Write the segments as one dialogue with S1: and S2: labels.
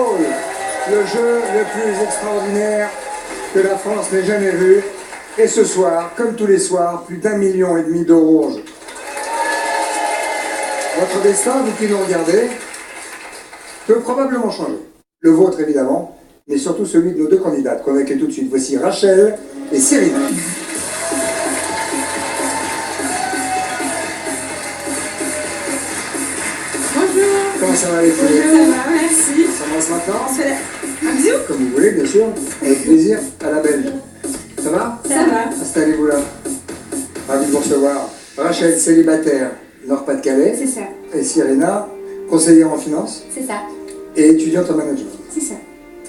S1: Ball, le jeu le plus extraordinaire que la France n'ait jamais vu. Et ce soir, comme tous les soirs, plus d'1,5 million d'euros en jeu. Votre destin, vous qui nous regardez, peut probablement changer. Le vôtre, évidemment, mais surtout celui de nos deux candidates qu'on accueille tout de suite. Voici Rachel et Cyril. Comment ça va les filles?
S2: Ça va, merci.
S1: Ça commence maintenant?
S2: On se fait un bisou?
S1: Comme vous voulez, bien sûr. Avec plaisir, à la belge. Ça va?
S2: Ça va.
S1: Installez-vous là. Ravi de vous recevoir. Rachel, célibataire, Nord-Pas-de-Calais.
S2: C'est ça.
S1: Et Cyrina, conseillère en finance.
S2: C'est ça.
S1: Et étudiante en management.
S2: C'est ça.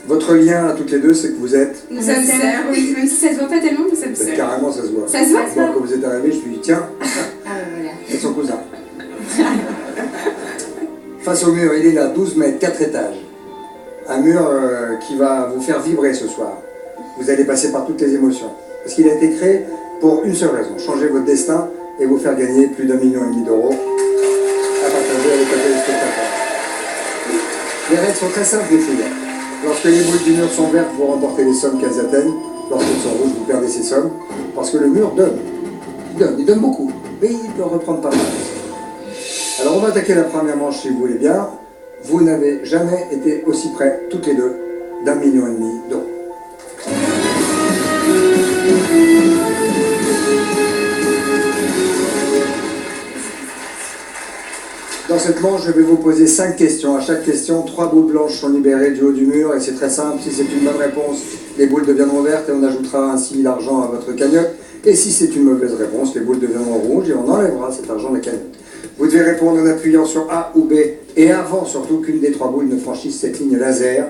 S1: Votre lien à toutes les deux, c'est que vous êtes...
S2: Nous sommes sœurs, oui. Même si ça se voit pas tellement, nous sommes sœurs.
S1: Carrément, ça se voit.
S2: Ça se voit?
S1: Moi, quand vous êtes arrivés, je me suis dit, tiens,
S2: Voilà.
S1: c'est son cousin. Face au mur, il est là, 12 mètres, 4 étages. Un mur qui va vous faire vibrer ce soir. Vous allez passer par toutes les émotions. Parce qu'il a été créé pour une seule raison, changer votre destin et vous faire gagner plus d'1,5 million d'euros à partager avec les téléspectateurs. Les règles sont très simples, les filles. Lorsque les boules du mur sont vertes, vous remportez les sommes qu'elles atteignent. Lorsqu'elles sont rouges, vous perdez ces sommes. Parce que le mur donne. Il donne beaucoup. Mais il peut reprendre pas mal. Alors on va attaquer la première manche si vous voulez bien. Vous n'avez jamais été aussi près, toutes les deux, d'1,5 million d'euros. Dans cette manche, je vais vous poser 5 questions. À chaque question, 3 boules blanches sont libérées du haut du mur et c'est très simple. Si c'est une bonne réponse, les boules deviendront vertes et on ajoutera ainsi l'argent à votre cagnotte. Et si c'est une mauvaise réponse, les boules deviendront rouges et on enlèvera cet argent de la cagnotte. Vous devez répondre en appuyant sur A ou B et avant surtout qu'une des 3 boules ne franchisse cette ligne laser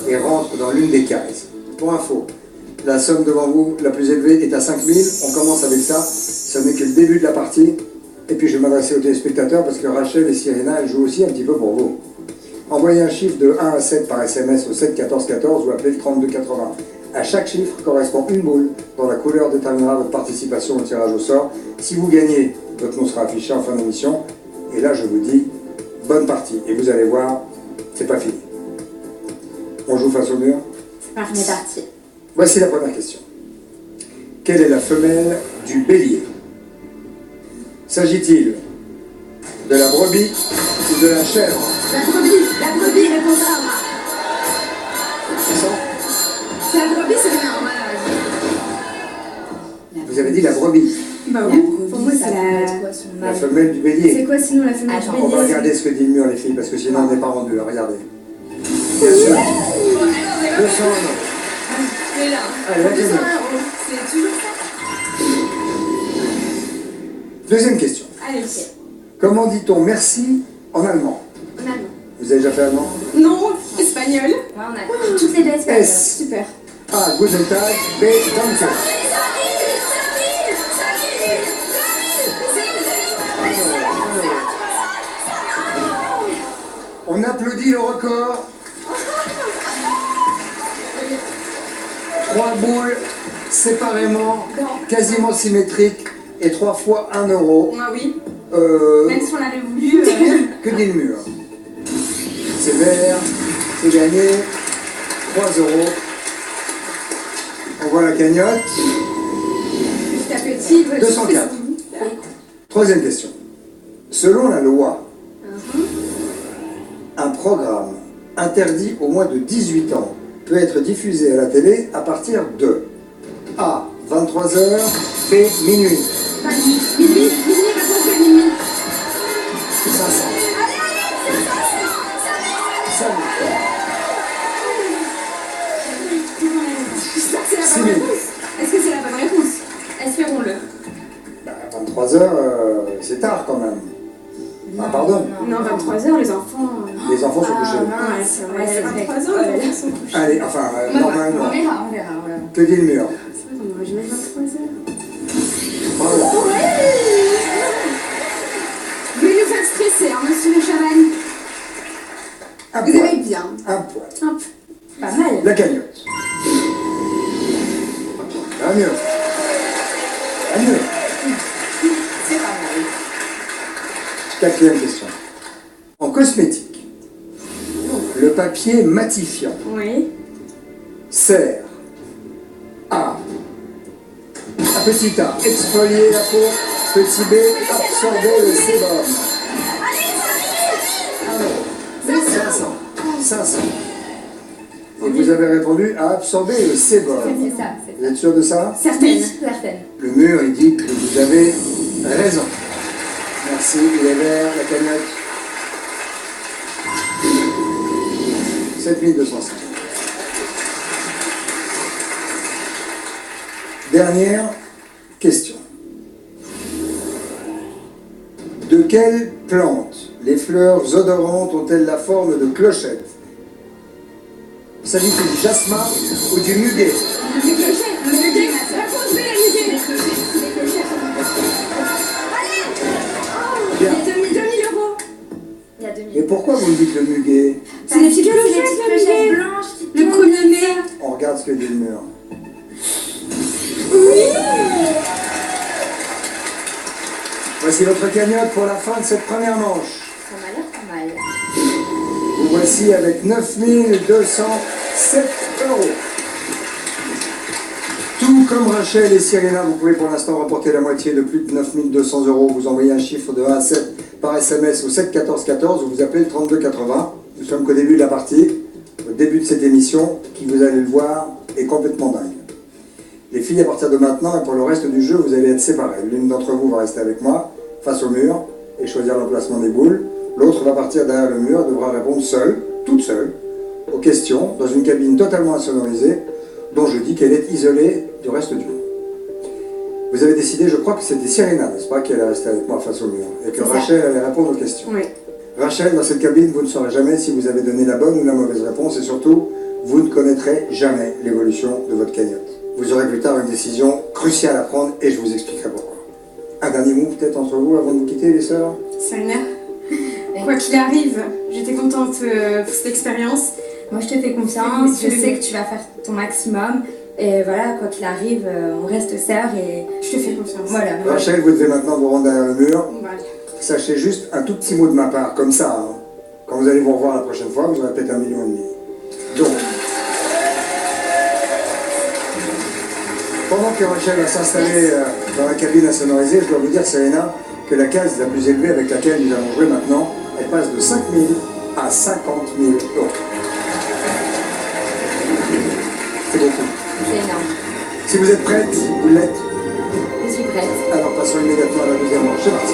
S1: et rentre dans l'une des cases. Pour info, la somme devant vous, la plus élevée, est à 5 000. On commence avec ça. Ce n'est que le début de la partie. Et puis je vais m'adresser aux téléspectateurs parce que Rachel et Cyrina, elles jouent aussi un petit peu pour vous. Envoyez un chiffre de 1 à 7 par SMS au 7 14 14 ou appelez le 32 80. À chaque chiffre correspond une boule dont la couleur déterminera votre participation au tirage au sort. Si vous gagnez, votre nom sera affiché en fin d'émission. Et là, je vous dis, bonne partie. Et vous allez voir, c'est pas fini. On joue face au mur.
S2: On est parti.
S1: Voici la première question. Quelle est la femelle du bélier? S'agit-il de la brebis ou de la chèvre?
S2: La brebis, réponse A.
S1: C'est ça?
S2: C'est la brebis, c'est bien.
S1: Vous avez dit la brebis.
S2: Bah oui, pour moi c'est
S1: La femelle du bélier.
S2: C'est quoi sinon la femelle du bélier?
S1: On va regarder ce que dit le mur, les filles, parce que sinon on n'est pas rendu là. Regardez. Bien sûr. 200 euros.
S2: C'est là.
S1: Allez, la deuxième.
S2: C'est toujours ça.
S1: Deuxième question.
S2: Allez.
S1: Comment dit-on merci en allemand?
S2: En allemand.
S1: Vous avez déjà fait allemand?
S2: Non, espagnol. Ouais, on a toutes les deux espagnoles.
S1: S.
S2: Super.
S1: A. Guten Tag. B. Danke. On applaudit le record. 3 boules séparément, quasiment symétriques et 3 fois 1 euro.
S2: Ah oui.
S1: Euh,
S2: Même si on l'avait voulu.
S1: Que dit le mur? C'est vert, c'est gagné. 3 euros. On voit la cagnotte.
S2: Petit à petit.
S1: 204. Troisième question. Selon la loi, un programme interdit aux moins de 18 ans peut être diffusé à la télé à partir de A. 23h, B. Minuit.
S2: Minuit, réponse de minuit.
S1: 500. Salut.
S2: C'est la
S1: 6
S2: bonne
S1: 000.
S2: réponse. Est-ce que c'est la bonne réponse? Espérons-le.
S1: Bah, 23h, c'est tard quand même. Ah, pardon.
S2: Non, 23h, les enfants.
S1: Les enfants sont couchés.
S2: Ouais, c'est vrai, c'est 23h, les enfants sont couchés.
S1: Allez, enfin, normalement.
S2: On verra.
S1: Que dit le mur?
S2: C'est vrai qu'on aurait jamais 23h.
S1: Bravo.
S2: Vous voulez nous faire stresser, hein, monsieur le chaval?
S1: Un
S2: Vous
S1: point.
S2: avez bien.
S1: Un point.
S2: Pas mal.
S1: La cagnotte. Un mur. Un mur.
S2: C'est pas mal.
S1: Quatrième question. En cosmétique, le papier papier matifiant
S2: Oui.
S1: sert à petit A, exfolier la peau, petit B, absorber le sébum. 500. Et vous avez répondu à absorber le sébum.
S3: C'est ça.
S1: Vous êtes sûr de ça?
S2: Certaines.
S3: Certaines.
S1: Le mur, il dit que vous avez raison. Merci, il est vert, la cagnotte. 7205. Dernière question. De quelle plante les fleurs odorantes ont-elles la forme de clochette? S'agit-il du jasmin ou du muguet?
S2: Les clochettes. Le muguet. Réponse B, le muguet.
S1: Bien.
S2: Il y a 2000 euros.
S3: Il y a 2000.
S1: Mais pourquoi vous me dites le muguet?
S2: C'est les petites clochettes, le muguet.
S3: blanches qui
S2: Le
S3: tournent
S2: 1er mai.
S1: On regarde ce que dit le mur.
S2: Oui.
S1: Voici votre cagnotte pour la fin de cette première manche.
S3: Ça m'a l'air pas mal.
S1: Vous voici avec 9207 euros. Tout comme Rachel et Cyrena, vous pouvez pour l'instant remporter la moitié de plus de 9200 euros. Vous envoyez un chiffre de 1 à 7 par SMS au 7 14 14 ou vous appelez le 32 80. Nous sommes qu'au début de la partie, au début de cette émission, qui vous allez le voir est complètement dingue. Les filles, à partir de maintenant et pour le reste du jeu, vous allez être séparées. L'une d'entre vous va rester avec moi, face au mur, et choisir l'emplacement des boules. L'autre va partir derrière le mur et devra répondre seule, toute seule, aux questions, dans une cabine totalement insonorisée, dont je dis qu'elle est isolée du reste du monde. Vous avez décidé, je crois que c'était Cyrena, n'est-ce pas, qui allait rester avec moi face au mur, et que Rachel allait répondre aux questions.
S2: Oui.
S1: Rachel, dans cette cabine, vous ne saurez jamais si vous avez donné la bonne ou la mauvaise réponse, et surtout, vous ne connaîtrez jamais l'évolution de votre cagnotte. Vous aurez plus tard une décision cruciale à prendre, et je vous expliquerai pourquoi. Un dernier mot peut-être entre vous avant de vous quitter, les sœurs?
S2: Serena, quoi qu'il arrive, j'étais contente pour cette expérience.
S3: Moi, je te fais confiance. Je sais que tu vas faire ton maximum. Et voilà, quoi qu'il arrive, on reste sœurs et...
S2: Je te fais confiance.
S3: Voilà.
S1: Rachel, vous devez maintenant vous rendre derrière le mur.
S2: Voilà.
S1: Sachez juste un tout petit mot de ma part, comme ça. Hein. Quand vous allez vous revoir la prochaine fois, vous aurez peut-être 1,5 million. Donc, pendant que Rachel va s'installer dans la cabine insonorisée, je dois vous dire, Serena, que la case la plus élevée avec laquelle nous allons jouer maintenant, elle passe de 5 000 à 50 000 euros. C'est beaucoup.
S3: C'est énorme.
S1: Si vous êtes prête, vous l'êtes.
S3: Je suis prête.
S1: Alors passons immédiatement à la deuxième manche. C'est parti.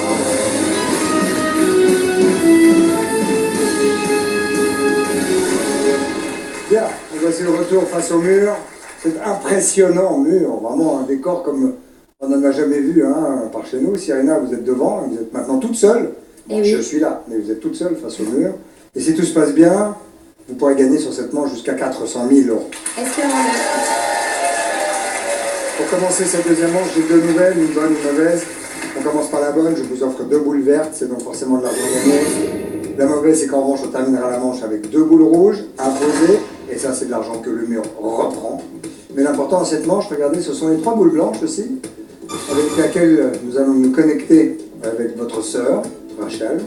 S1: Bien, et voici le retour face au mur. C'est impressionnant mur, vraiment un décor comme on n'en a jamais vu par chez nous. Cyrena, vous êtes devant, vous êtes maintenant toute seule.
S3: Et oui.
S1: Je suis là, mais vous êtes toute seule face au mur. Et si tout se passe bien, vous pourrez gagner sur cette manche jusqu'à 400 000 euros.
S3: Est-ce que on
S1: Pour commencer cette deuxième manche, j'ai deux nouvelles, une bonne, une mauvaise. On commence par la bonne, je vous offre 2 boules vertes, c'est donc forcément de l'argent gagné. La mauvaise, c'est qu'en revanche, on terminera la manche avec 2 boules rouges imposées, et ça, c'est de l'argent que le mur reprend. Mais l'important dans cette manche, regardez, ce sont les 3 boules blanches aussi, avec laquelle nous allons nous connecter avec votre sœur, Rachel.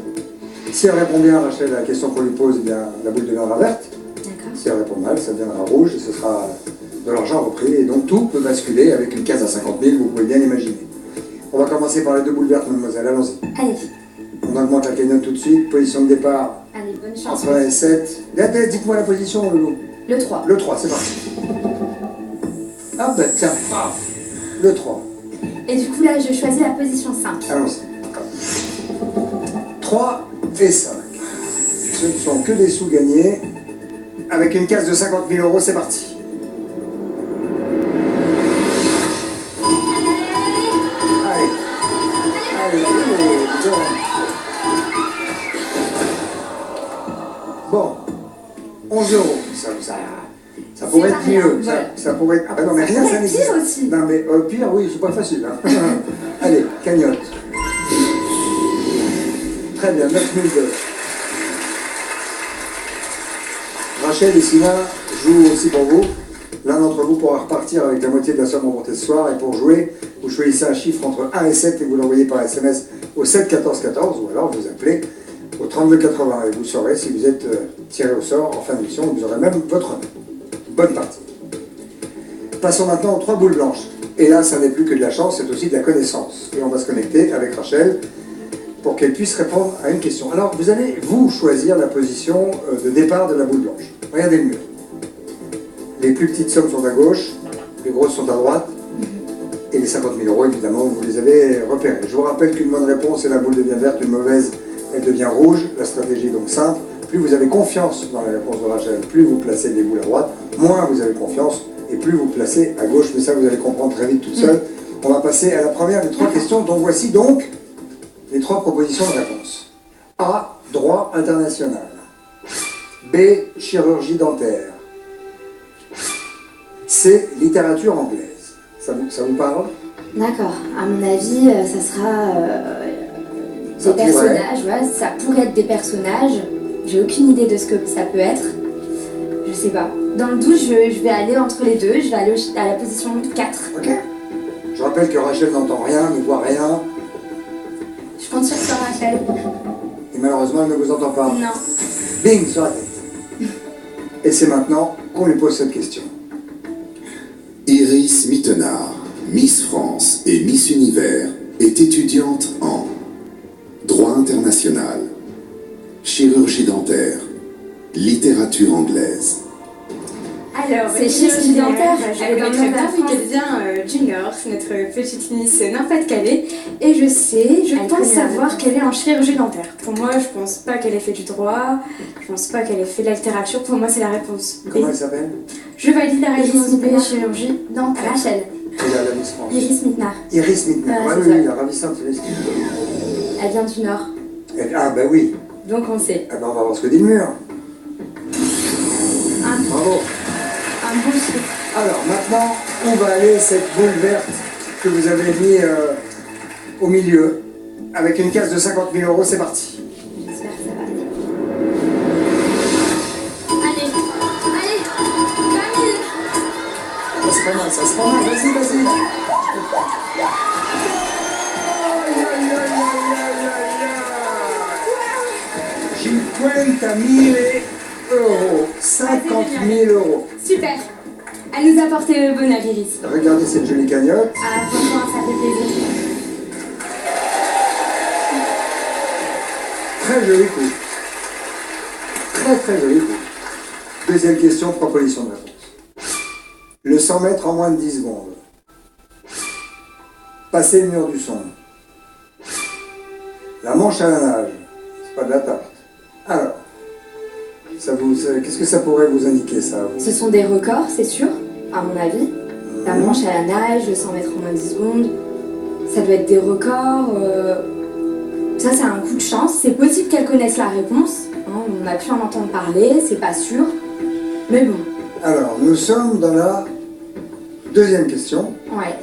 S1: Si elle répond bien, Rachel, à la question qu'on lui pose, eh bien, la boule deviendra verte.
S3: D'accord.
S1: Si elle répond mal, ça deviendra rouge, et ce sera de l'argent repris, et donc tout peut basculer avec une case à 50 000, vous pouvez bien l'imaginer. On va commencer par les 2 boules vertes, mademoiselle, allons-y.
S3: Allez.
S1: On augmente la cagnotte tout de suite, position de départ
S3: Allez, bonne chance.
S1: entre 1 et 7. Dites-moi la position, le loup.
S3: Le 3.
S1: Le 3, c'est parti. Ah ben tiens, le 3.
S3: Et du coup, là, je choisis la position 5.
S1: Allons-y. 3 et 5. Ce ne sont que des sous gagnés. Avec une case de 50 000 euros, c'est parti. Allez. Allez, allez, bon. 11 euros. Ça pourrait être
S3: pas rien,
S1: mieux.
S3: voilà.
S1: Ça pourrait être... Ah ben non, mais
S3: Ça
S1: rien,
S3: pourrait
S1: ça
S3: être
S1: n'existe.
S3: pire aussi.
S1: Non, mais pire, oui, c'est pas facile. Hein. Allez, cagnotte. Très bien, 9002. Rachel et Sina jouent aussi pour vous. L'un d'entre vous pourra repartir avec la moitié de la somme remportée ce soir. Et pour jouer, vous choisissez un chiffre entre 1 et 7 et vous l'envoyez par SMS au 7 14 14 ou alors vous appelez au 3280 et vous saurez si vous êtes tiré au sort en fin d'émission, vous aurez même votre nom. Bonne partie. Passons maintenant aux 3 boules blanches. Et là, ça n'est plus que de la chance, c'est aussi de la connaissance. Et on va se connecter avec Rachel pour qu'elle puisse répondre à une question. Alors, vous allez, vous, choisir la position de départ de la boule blanche. Regardez le mur. Les plus petites sommes sont à gauche, les grosses sont à droite, et les 50 000 €, évidemment, vous les avez repérés. Je vous rappelle qu'une bonne réponse, et la boule devient verte, une mauvaise, elle devient rouge. La stratégie est donc simple. Plus vous avez confiance dans la réponse de Rachel, plus vous placez les boules à droite, moins vous avez confiance, et plus vous placez à gauche. Mais ça, vous allez comprendre très vite toute seule. On va passer à la première des 3 questions, dont voici donc les 3 propositions de réponse. A. Droit international. B. Chirurgie dentaire. C. Littérature anglaise. Ça vous parle?
S3: D'accord. À mon avis, ça sera des personnages. Ouais, ça pourrait être des personnages. J'ai aucune idée de ce que ça peut être. Je sais pas. Dans le doute, je vais aller entre les deux. Je vais aller à la position 4.
S1: Ok. Je rappelle que Rachel n'entend rien, ne voit rien.
S3: Je compte sur toi, Rachel.
S1: Et malheureusement, elle ne vous entend pas.
S3: Non.
S1: Bing sur la tête. Et c'est maintenant qu'on lui pose cette question.
S4: Iris Mittenard, Miss France et Miss Univers, est étudiante en droit international, chirurgie dentaire, littérature anglaise.
S2: Alors,
S3: C'est chirurgie dentaire.
S2: Elle est dans le bien Junior, notre petite Miss Nord-Pas-de-Calais. Et je pense savoir qu'elle est en chirurgie dentaire. Pour moi, je pense pas qu'elle ait fait du droit. Je pense pas qu'elle ait fait de la littérature. Pour moi, c'est la réponse B.
S1: Comment elle s'appelle?
S2: Je valide la réponse B, chirurgie dentaire.
S3: Rachel.
S1: Et la Miss France.
S3: Iris Mittenard.
S1: Iris Mittenard.
S3: Ouais,
S1: Oui,
S3: c'est
S1: oui,
S3: ça.
S1: la ravissante Iris Mittenard.
S3: Elle vient du Nord.
S1: Ah, bah oui.
S3: Donc on sait.
S1: Ah, bah on va voir ce que dit le mur. Bravo.
S3: Un bon chiffre.
S1: Alors maintenant, où va aller cette boule verte que vous avez mis au milieu avec une case de 50 000 €? C'est parti.
S3: J'espère que ça va aller. Allez, 20 000.
S1: Ça c'est pas mal, ça c'est pas mal. Vas-y, vas-y. Aïe, aïe, aïe, aïe, aïe, aïe, aïe. 50 000 €.
S3: Super. Elle nous a porté le bonheur, Iris.
S1: Regardez cette jolie cagnotte.
S3: Ah, franchement, ça fait plaisir.
S1: Très joli coup. Très très joli coup. Deuxième question, proposition de réponse. Le 100 mètres en moins de 10 secondes. Passer le mur du son. La manche à la nage. C'est pas de la tarte. Alors, qu'est-ce que ça pourrait vous indiquer, ça?
S3: Ce sont des records, c'est sûr, à mon avis. La manche à la nage, le 100 mètres en moins de 10 secondes. Ça doit être des records. Ça, c'est un coup de chance. C'est possible qu'elle connaisse la réponse. Hein, on a pu en entendre parler, c'est pas sûr. Mais bon.
S1: Alors, nous sommes dans la deuxième question,
S3: Ouais.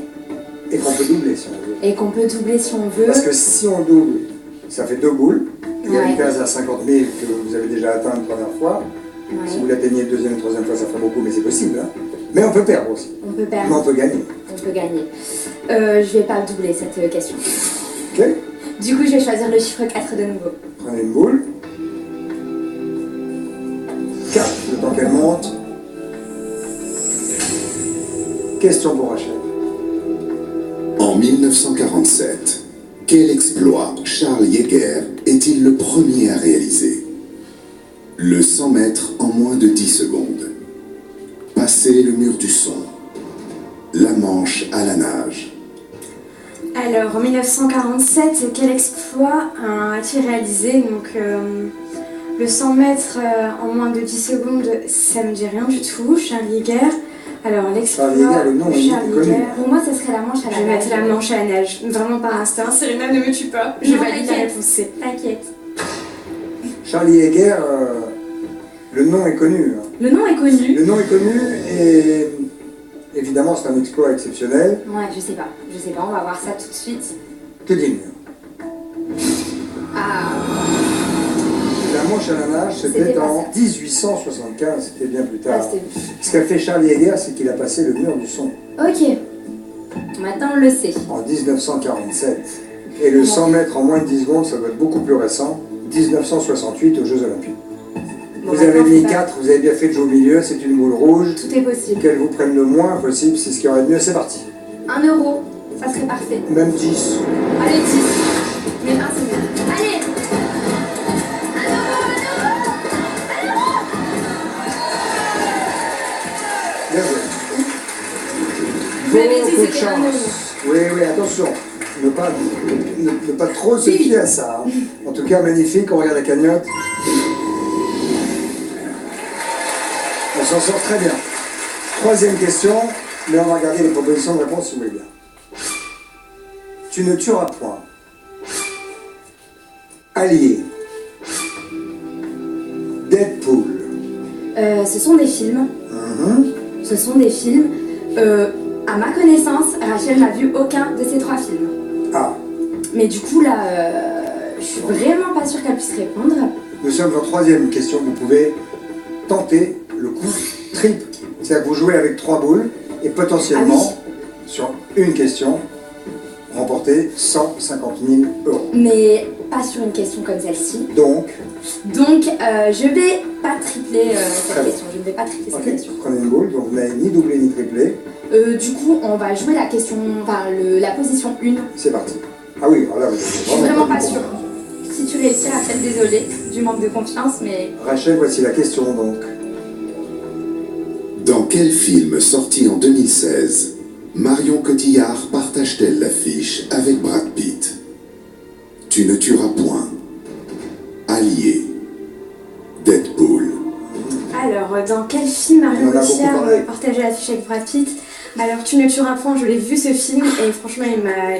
S1: et qu'on peut doubler si on veut.
S3: Et qu'on peut doubler si on veut.
S1: Parce que si on double, ça fait 2 boules. Il y a une
S3: Ouais.
S1: case à 50 000 que vous avez déjà atteint une première fois.
S3: Ouais.
S1: Si vous l'atteignez une deuxième et troisième fois, ça fera beaucoup, mais c'est possible. Hein. Mais on peut perdre aussi.
S3: On peut
S1: Mais on
S3: perdre,
S1: peut gagner.
S3: on peut gagner. Je vais pas doubler cette question.
S1: Ok?
S3: Du coup, je vais choisir le chiffre 4 de nouveau.
S1: Prenez une boule. 4, le temps qu'elle monte. Question pour Rachel.
S4: En 1947, quel exploit Charles Yeager est-il le premier à réaliser? Le 100 mètres en moins de 10 secondes. Passer le mur du son. La manche à la nage.
S2: Alors, en 1947, quel exploit a-t-il réalisé? Donc, le 100 mètres en moins de 10 secondes, ça me dit rien du tout. Charles Yeager. Alors, l'exploit.
S1: Charles Yeager, le nom est
S2: Charles
S1: connu.
S2: Yeager.
S3: Pour moi, ça serait la manche à
S2: Je
S3: la
S2: vais
S3: nage.
S2: mettre la manche à la nage, vraiment par instinct. Serena, ne me tue pas. Je
S3: Non,
S2: valide la
S3: t'inquiète.
S2: réponse C.
S3: T'inquiète.
S1: Charlie Yeager, le nom est connu. Hein.
S3: Le nom est connu.
S1: Le nom est connu et évidemment c'est un exploit exceptionnel.
S3: Ouais, je sais pas. Je sais pas, on va voir ça tout de suite.
S1: Que dit le mur?
S3: Ah,
S1: La manche à la nage, c'était
S3: C'était pas
S1: en
S3: ça.
S1: 1875, c'était bien plus
S3: ah,
S1: tard.
S3: c'était...
S1: Ce qu'a fait Charlie Yeager, c'est qu'il a passé le mur du son
S3: Ok. Maintenant, on le sait.
S1: en 1947. Et le 100 mètres en moins de 10 secondes, ça doit être beaucoup plus récent. 1968 aux Jeux Olympiques.
S3: Bon,
S1: Vous avez
S3: maintenant,
S1: mis
S3: c'est pas-
S1: 4, vous avez bien fait de jouer au milieu, c'est une boule rouge.
S3: Tout est possible.
S1: Qu'elle vous prenne le moins possible, c'est ce qui aurait de mieux, c'est parti.
S3: 1 euro, ça serait parfait.
S1: Même 10.
S3: Allez, 10. Mais 1, c'est bien. Allez!
S1: Bien joué.
S3: Vous m'avez dit que
S1: Beaucoup de
S3: c'était 1 euro.
S1: chance. Oui, oui, attention. Ne pas trop se fier à ça. Hein. En tout cas, magnifique, on regarde la cagnotte. On s'en sort très bien. Troisième question, mais on va regarder les propositions de réponse si vous voulez bien. Tu ne tueras point. Allié. Deadpool.
S3: Ce sont des films.
S1: Mhm.
S3: Ce sont des films. À ma connaissance, Rachel n'a vu aucun de ces 3 films.
S1: Ah,
S3: Mais du coup, là, je suis vraiment pas sûre qu'elle puisse répondre.
S1: nous sommes en troisième question. Vous pouvez tenter le coup triple. C'est-à-dire que vous jouez avec 3 boules et potentiellement, sur une question, remporter 150 000 euros.
S3: Mais pas sur une question comme celle-ci.
S1: Donc,
S3: Donc, je vais pas tripler
S1: Très
S3: cette
S1: bien.
S3: question. Je ne vais pas tripler cette
S1: ok,
S3: question.
S1: prenez une boule, donc vous n'avez ni doublé ni triplé.
S3: Du coup, on va jouer la question, enfin, la position 1.
S1: C'est parti. Ah oui, alors là, vous êtes
S3: Je suis vraiment pas sûre. Si tu réussis, Rachel, désolée du manque de confiance, mais
S1: Rachel, voici la question donc.
S4: Dans quel film sorti en 2016, Marion Cotillard partage-t-elle l'affiche avec Brad Pitt? Tu ne tueras point. Allié. Deadpool.
S2: Alors, dans quel film
S1: On en
S2: Marion
S1: a beaucoup
S2: Cotillard
S1: parlé.
S2: partageait l'affiche avec Brad Pitt? Alors, Tu ne tueras point, je l'ai vu ce film et franchement,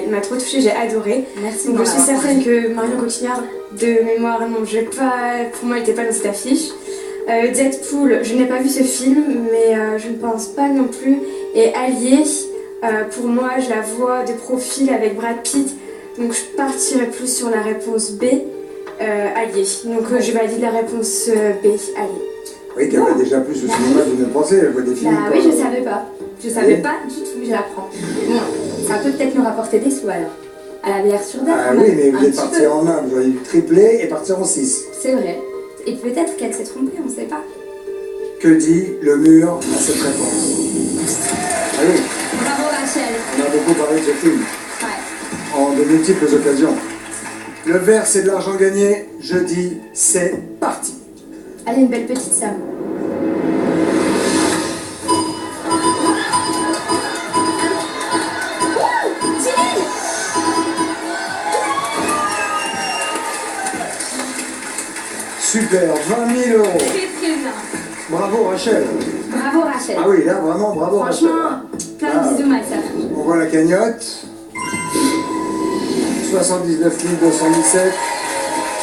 S2: il m'a trop touchée, j'ai adoré.
S3: merci.
S2: Donc,
S3: de
S2: je suis
S3: m'avoir
S2: certaine que Marion Cotillard, de mémoire, non, pour moi, elle n'était pas dans cette affiche. Deadpool, je n'ai pas vu ce film, mais je ne pense pas non plus. Et Allié, pour moi, je la vois de profil avec Brad Pitt, donc je partirais plus sur la réponse B, Allié. Donc, je valide la réponse B, Allié.
S1: Oui, qu'elle va déjà plus au cinéma que vous ne le pensez, elle voit des films.
S3: Bah oui,
S1: quoi.
S3: je savais pas. Je savais pas du tout, je l'apprends. Bon, ça peut peut-être nous rapporter des sous alors. Elle avait l'air sûre d'elle.
S1: Ah
S3: quand
S1: oui,
S3: même,
S1: mais vous
S3: un
S1: êtes
S3: petit
S1: parti
S3: peu.
S1: en 1, vous auriez dû tripler et partir en 6.
S3: C'est vrai. Et peut-être qu'elle s'est trompée, on sait pas.
S1: Que dit le mur à cette réponse? Ah oui,
S3: Bravo Rachel.
S1: on a beaucoup parlé de ce film,
S3: Ouais.
S1: en de multiples occasions. Le vert, c'est de l'argent gagné. Je dis, c'est parti.
S3: Allez, une belle petite somme.
S1: Super, 20 000 euros.
S3: Très très bien.
S1: Bravo Rachel.
S3: Bravo Rachel.
S1: Ah oui, là vraiment, bravo Rachel.
S3: Franchement, plein
S1: Ah.
S3: de bisous ma sœur.
S1: On voit la cagnotte. 79 217.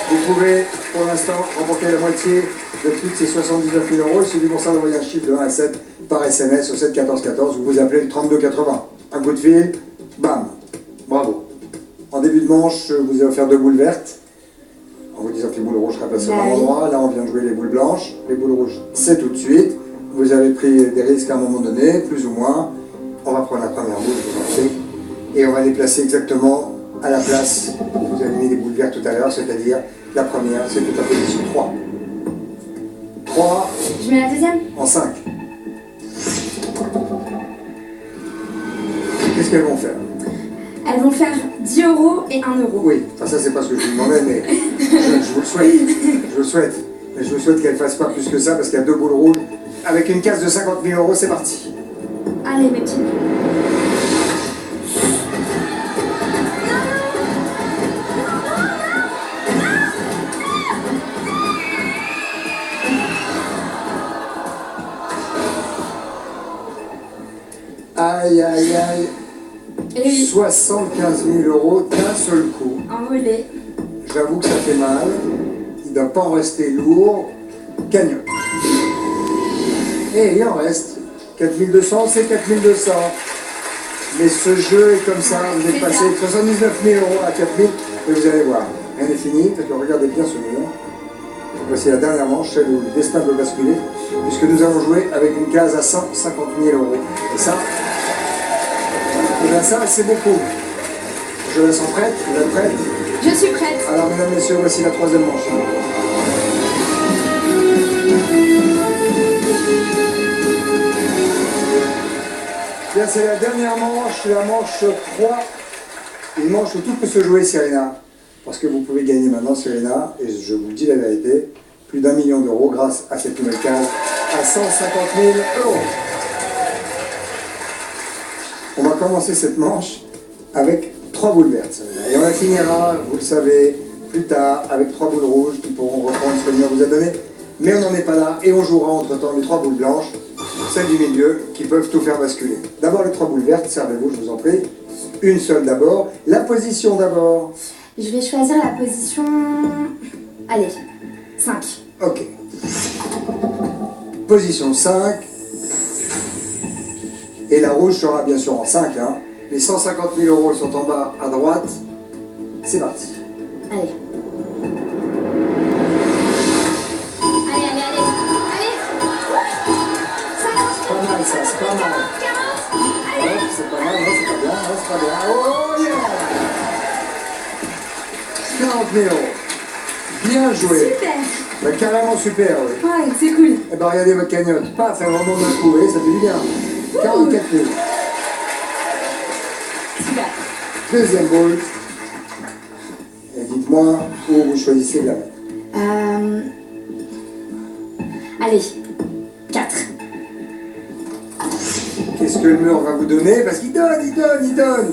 S1: Vous pouvez pour l'instant remporter la moitié de toutes ces 79 000 euros. Il suffit pour ça d'envoyer un chiffre de 1 à 7 par SMS au 7 14 14. Vous vous appelez le 32 80. Un coup de fil, bam. Bravo. En début de manche, je vous ai offert 2 boules vertes. En vous disant que les boules rouges seraient placées au
S3: Bah
S1: même
S3: oui.
S1: endroit. Là, on vient de jouer les boules blanches. Les boules rouges, c'est tout de suite. Vous avez pris des risques à un moment donné, plus ou moins. On va prendre la première boule, je vous en prie. Et on va les placer exactement à la place. Vous avez mis les boules vertes tout à l'heure, c'est-à-dire la première, c'est toute la position 3. 3
S3: Je mets la deuxième.
S1: en 5. Qu'est-ce qu'elles vont faire?
S3: Elles vont faire 10 euros et 1 euro.
S1: Oui, enfin ça c'est pas ce que je vous demandais, mais je vous le souhaite. Je vous le souhaite. Mais je vous souhaite qu'elle ne fasse pas plus que ça parce qu'il y a 2 boules rouges. Avec une case de 50 000 euros, c'est parti.
S3: Allez mes petits.
S1: Aïe, aïe, aïe.
S3: Et oui,
S1: 75 000 euros d'un seul coup.
S3: envolé.
S1: J'avoue que ça fait mal. Il ne doit pas en rester lourd. Cagnotte. Et il en reste. 4200, c'est 4200. Mais ce jeu est comme ça. Vous êtes passé de 79 000 euros à 4 000. Et vous allez voir, rien n'est fini. Parce que regardez bien ce mur. Voici la dernière manche, celle où le destin peut basculer. Puisque nous allons jouer avec une case à 150 000 euros. Et ça, c'est beaucoup. Je la sens prête, vous êtes prête?
S3: Je suis prête.
S1: Alors, mesdames, messieurs, voici la troisième manche. Bien, c'est la dernière manche, la manche 3. Une manche où tout peut se jouer, Serena. Parce que vous pouvez gagner maintenant, Serena, et je vous dis la vérité, plus d'1 million d'euros grâce à cette nouvelle case, à 150 000 euros. On va commencer cette manche avec 3 boules vertes, Serena. Et on la finira, vous le savez, plus tard, avec 3 boules rouges qui pourront reprendre ce que Lina vous a donné. Mais on n'en est pas là, et on jouera entre-temps les 3 boules blanches, celles du milieu, qui peuvent tout faire basculer. D'abord les 3 boules vertes, servez-vous, je vous en prie. Une seule d'abord. La position d'abord.
S3: Je vais choisir la position... Allez, 5.
S1: Ok. Position 5. Et la rouge sera bien sûr en 5. Hein. Les 150 000 euros sont en bas à droite. C'est parti.
S3: Allez. Allez, allez, allez. Allez.
S1: C'est pas mal ça, c'est pas mal. Ouais, c'est pas mal, non, c'est pas bien, non, c'est pas bien. Oh yeah 40 000 euros. Bien joué.
S3: Super.
S1: Bah, carrément super, oui.
S3: Ouais, c'est cool.
S1: Eh ben regardez votre cagnotte. Paf, elle remonte d'un coup, vous voyez, ça fait du bien. 44 000.
S3: Super.
S1: Deuxième boule. Et dites-moi où vous choisissez de la mettre.
S3: Allez, 4.
S1: Qu'est-ce que le mur va vous donner? Parce qu'il donne, il donne, il donne.